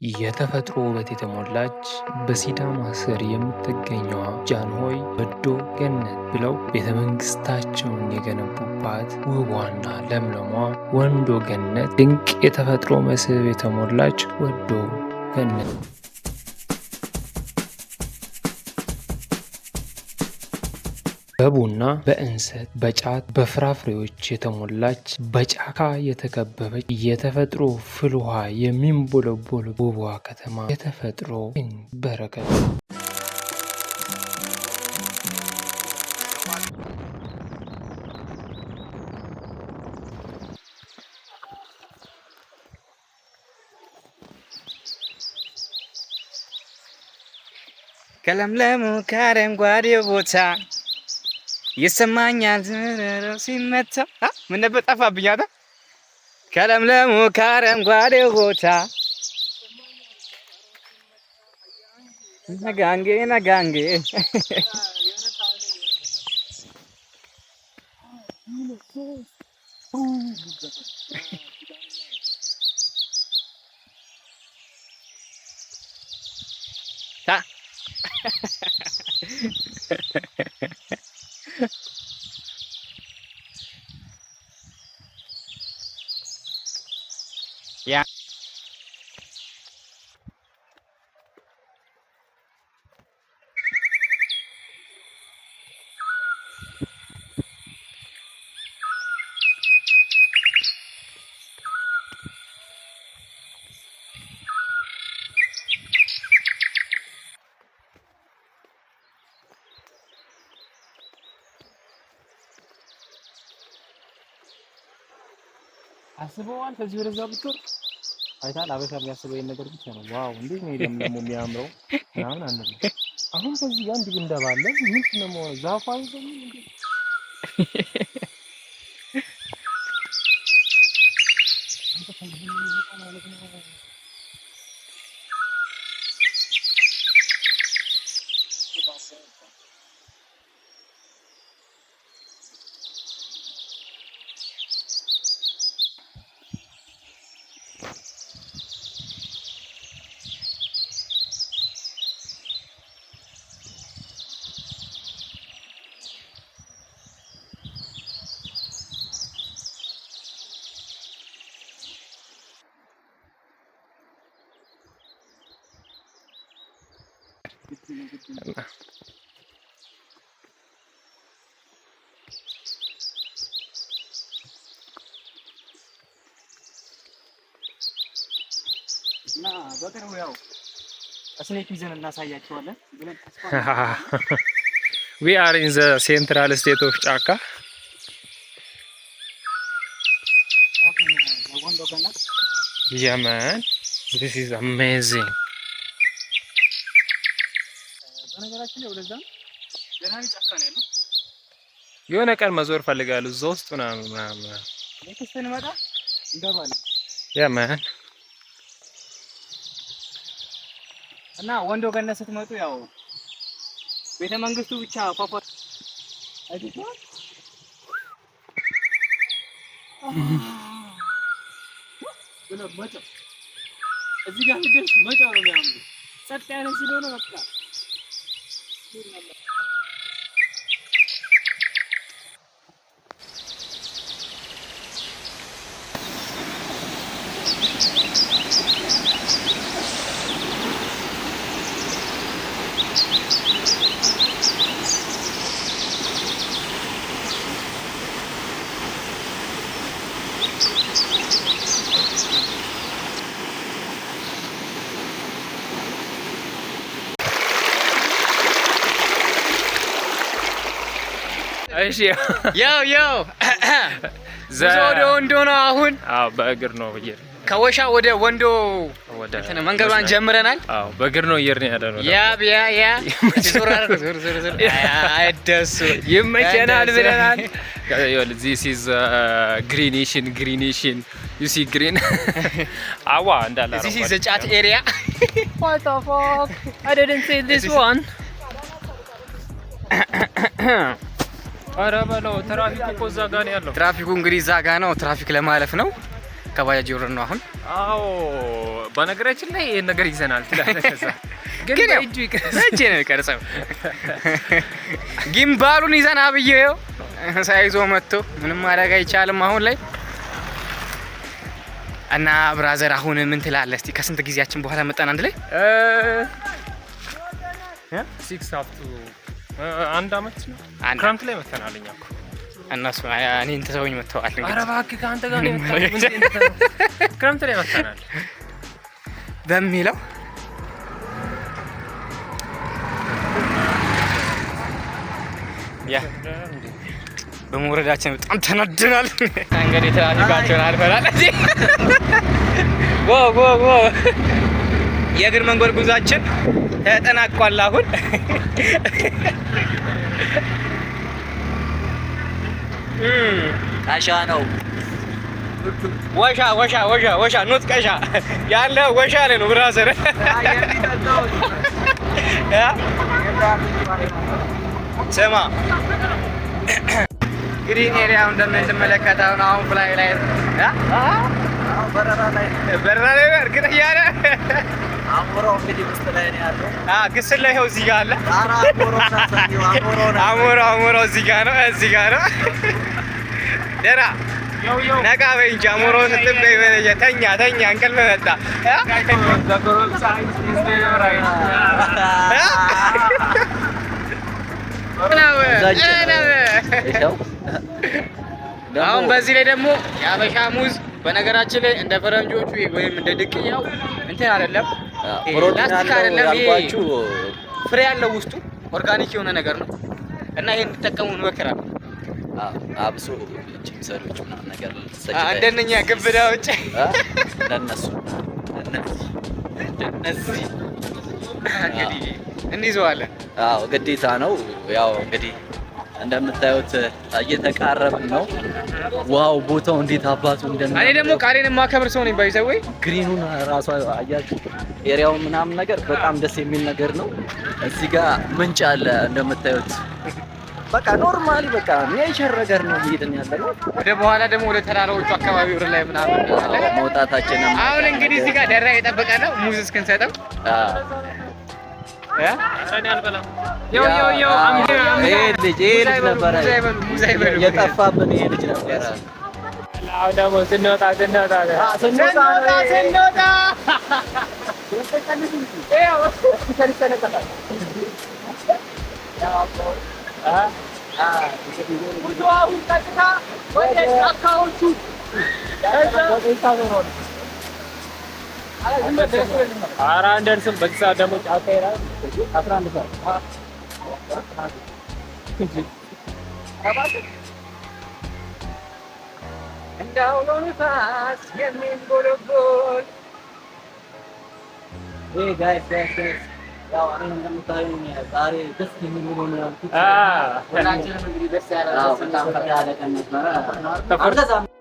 የተፈጥሮ ውበት የተሞላች በሲዳማ ስር የምትገኘዋ ጃንሆይ ወዶ ገነት ብለው ቤተመንግስታቸውን የገነቡባት ውቧና ለምለሟ ወንዶ ገነት ድንቅ የተፈጥሮ መስህብ የተሞላች ወዶ ገነት በቡና በእንሰት በጫት በፍራፍሬዎች የተሞላች በጫካ የተከበበች የተፈጥሮ ፍል ውሃ የሚንቦለቦል ውቧ ከተማ የተፈጥሮ በረከት። ከለምለሙ ከአረንጓዴው ቦታ ይሰማኛል ሲመታ ምን ነበር ጠፋብኝ አይደል? ከለምለሙ ከአረንጓዴው ቦታ ነጋንጌ ነጋንጌ ታ ያ አስበዋል። ከዚህ ወደዛ ብትወር አይታል። አበሻ ቢያስበው ይሄን ነገር ብቻ ነው። ዋው እንዴት ነው ደግሞ የሚያምረው ምናምን አንደም አሁን ከዚህ ጋር እንዲህ እንደባለ ምንድን ነው ዛፋ ይዘኝ እንዴ እና በቅርቡ ያው ስኔክ ይዘን እናሳያቸዋለን ብለን we are in the central state of ጫካ yeah man this is amazing በነገራችን ላይ ወደዛ ገናሪ ጫካ ነው ያለው የሆነ ቀን መዞር ፈልጋለሁ እዛ ውስጥ ምናምን ኔክስት እንመጣ እንገባለን yeah man እና ወንዶ ገነት ስትመጡ ያው ቤተ መንግስቱ ብቻ ፏፏቴ አይደል? ብሎ መጫ እዚህ ጋር ሄደሽ መጫ ነው የሚያምሩ ጸጥ ያለ ስለሆነ በቃ እሺ ያው ወደ ወንዶ ነው አሁን በእግር ነው እየር ከወሻ ወደ ወንዶ እንትን መንገዷን ጀምረናል በእግር ነው እየር ነው ያለው ያ ዞር አይደሱ ይመቸናል ብለናል this is greenish you see green አዋ እንዳላ this is the chat area what the fuck I didn't see this one ኧረ በለው ትራፊኩ እኮ እዛ ጋር ነው ያለው። ትራፊኩ እንግዲህ እዛ ጋር ነው። ትራፊክ ለማለፍ ነው። አካባቢ ጆር ነው አሁን። አዎ በነገራችን ላይ ይሄን ነገር ይዘናል ትላለህ። ከዛ ግን በእጁ ነው ይቀርጸው ጊምባሉን ይዘና ብዬው ሳይዞ መጥቶ ምንም ማድረግ አይቻልም አሁን ላይ። እና ብራዘር አሁን ምን ትላለህ? እስቲ ከስንት ጊዜያችን በኋላ መጣን አንድ ላይ 6 አፍቱ 1 አመት ነው። ክረምት ላይ መተናል እኛ እኮ እነሱ እኔን ተሰውኝ መጥተዋል። እንግዲህ ኧረ እባክህ ከአንተ ጋር ነው የመጣው። ክረምት ላይ መተናል በሚለው ያ በመውረዳችን በጣም ተናድናል። እንግዲህ ትራፊካቸውን አልፈናል። ጎ የእግር መንገድ ጉዟችን ተጠናቋል። አሁን ቀሻ ነው ወሻ ኖት ቀሻ ያለ ወሻ ላይ ነው ብራዘር። ስማ ግሪን ኤሪያው እንደምትመለከተው ነው። አሁን ፍላይ ላይ በረራ ላይ እርግጠኛ ነህ? አሞሮ እንግዲህ ውስጥ ላይ ነው ያለው። ግስል ላይ እዚህ ጋር አለ። አሞሮ እዚህ ጋር ነው። ደራ ነቃ በይ እንጂ አሞሮውን ስትበይ ተኛ እንቅልፍ መጣ። አሁን በዚህ ላይ ደግሞ የአበሻ ሙዝ በነገራችን ላይ እንደ ፈረንጆቹ ወይም እንደ ድቅያው እንትን አይደለም፣ ፕላስቲክ አይደለም። ይሄ ፍሬ ያለው ውስጡ ኦርጋኒክ የሆነ ነገር ነው እና ይሄን እንድትጠቀሙ እንመክራለን። አብሶ ጂምሰሮች ምናምን ነገር እንደነኛ ግብዳዎች ለነሱ እንግዲህ እንይዘዋለን። አዎ ግዴታ ነው። ያው እንግዲህ እንደምታዩት እየተቃረብን ነው። ዋው ቦታው እንዴት አባቱ እንደምን እኔ ደግሞ ቃሌን የማከብር ሰው ነኝ። ባይዘወይ ግሪኑን ራሱ አያችሁ፣ ኤሪያው ምናምን ነገር በጣም ደስ የሚል ነገር ነው። እዚህ ጋር ምንጭ አለ እንደምታዩት። በቃ ኖርማሊ በቃ ኔቸር ነገር ነው እየሄድን ያለነው። ወደ በኋላ ደግሞ ወደ ተራራዎቹ አካባቢ ወደ ላይ ምናምን መውጣታችን ነው። አሁን እንግዲህ እዚህ ጋር ደራ የጠበቀ ነው ሙዝ እስክንሰጠው ልጅ ነበረ የጠፋብን። ይሄ ልጅ ነበረ። አሁን ደግሞ ስንወጣ ኧረ አንደርስም። በዚህ ሰዓት ደግሞ ጫካ ይላል 11 ሰዓት እንዳውሎ ንፋስ የሚንቦለቦል ጋይስ ያው አሁን እንደምታዩኝ ዛሬ ደስ የሚል ነው። ሁላችንም እንግዲህ ደስ ያለ በጣም ፈታ ያለ ቀን ነበረ።